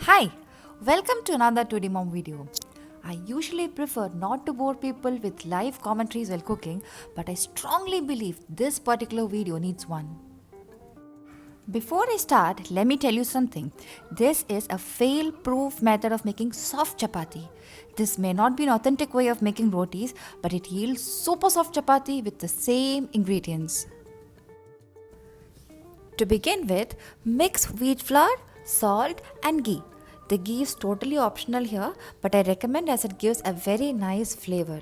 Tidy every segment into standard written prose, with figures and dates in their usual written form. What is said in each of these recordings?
Hi, welcome to another 2D Mom video. I usually prefer not to bore people with live commentaries while cooking, but I strongly believe this particular video needs one. Before I start, let me tell you something. This is a fail-proof method of making soft chapati. This may not be an authentic way of making rotis, but it yields super soft chapati with the same ingredients. To begin with, mix wheat flour, salt and ghee. The ghee is totally optional here, but I recommend as it gives a very nice flavor.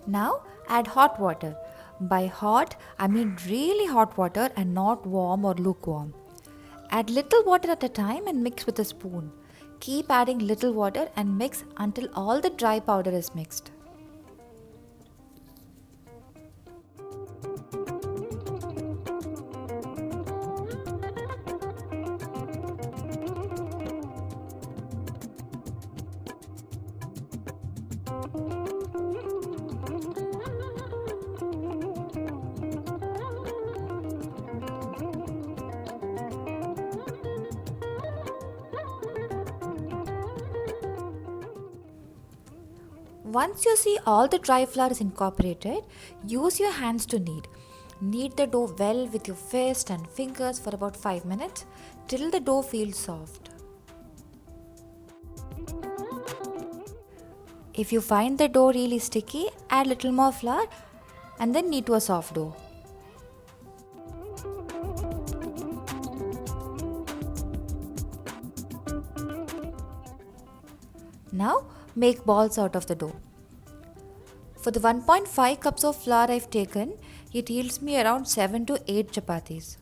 Now add hot water. By hot, I mean really hot water and not warm or lukewarm. Add little water at a time and mix with a spoon. Keep adding little water and mix until all the dry powder is mixed. Once you see all the dry flour is incorporated, use your hands to knead. Knead the dough well with your fist and fingers for about 5 minutes till the dough feels soft. If you find the dough really sticky, add little more flour and then knead to a soft dough. Now make balls out of the dough. For the 1.5 cups of flour I've taken, it yields me around 7 to 8 chapatis.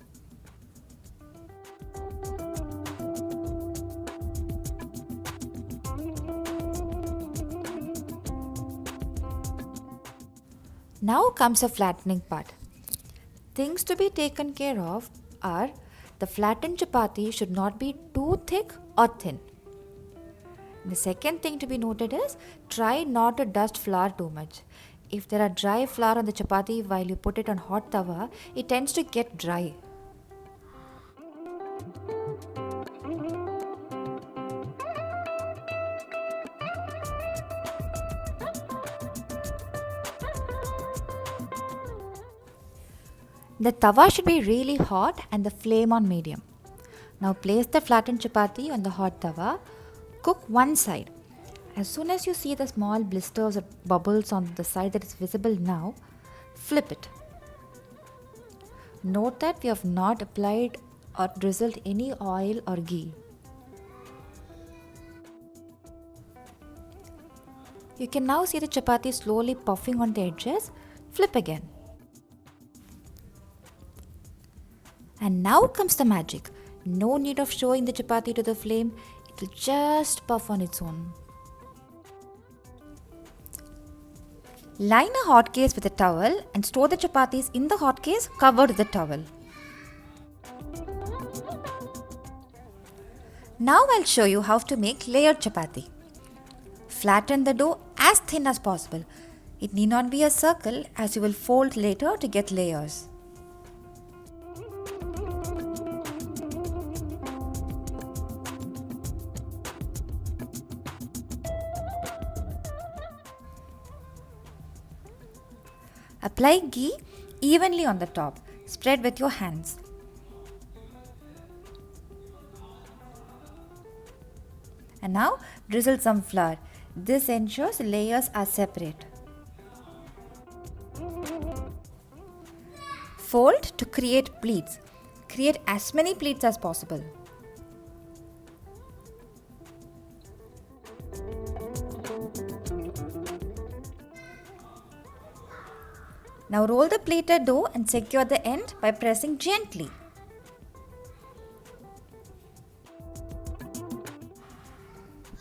Now comes the flattening part. Things to be taken care of are the flattened chapati should not be too thick or thin. The second thing to be noted is try not to dust flour too much. If there are dry flour on the chapati while you put it on hot tawa, it tends to get dry. The tawa should be really hot and the flame on medium. Now place the flattened chapati on the hot tawa. Cook one side. As soon as you see the small blisters or bubbles on the side that is visible now, flip it. Note that we have not applied or drizzled any oil or ghee. You can now see the chapati slowly puffing on the edges. Flip again. And now comes the magic. No need of showing the chapati to the flame. It will just puff on its own. Line a hot case with a towel and store the chapatis in the hot case covered with the towel. Now I'll show you how to make layered chapati. Flatten the dough as thin as possible. It need not be a circle as you will fold later to get layers. Apply ghee evenly on the top. Spread with your hands. And now drizzle some flour. This ensures layers are separate. Fold to create pleats. Create as many pleats as possible. Now roll the pleated dough and secure the end by pressing gently.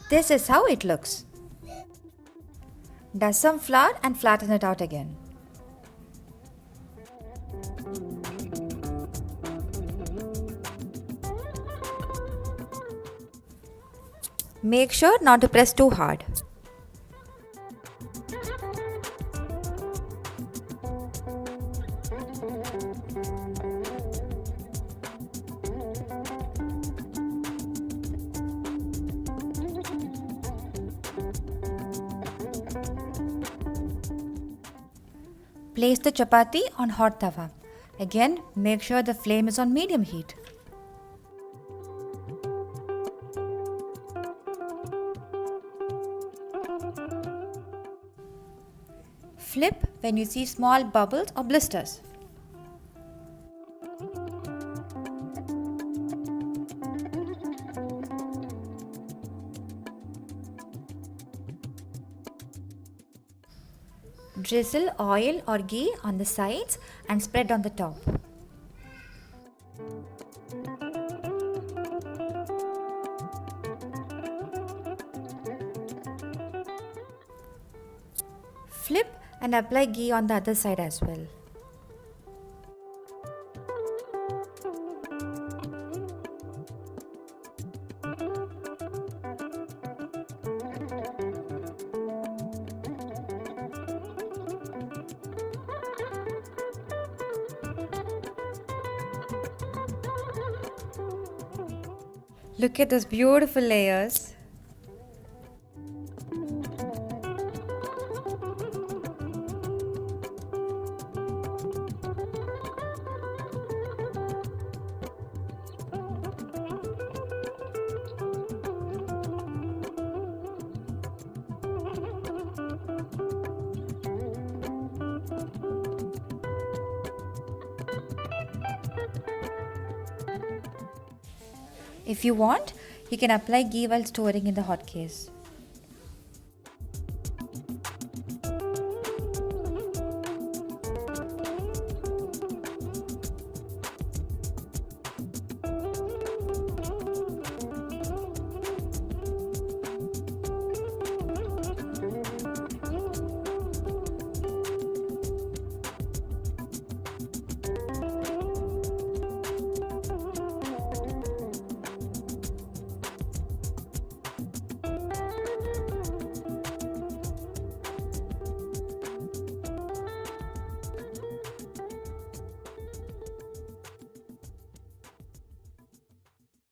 This is how it looks. Dust some flour and flatten it out again. Make sure not to press too hard. Place the chapati on hot tawa. Again, make sure the flame is on medium heat. Flip when you see small bubbles or blisters. Drizzle oil or ghee on the sides and spread on the top. Flip and apply ghee on the other side as well. Look at those beautiful layers. If you want, you can apply ghee while storing in the hot case.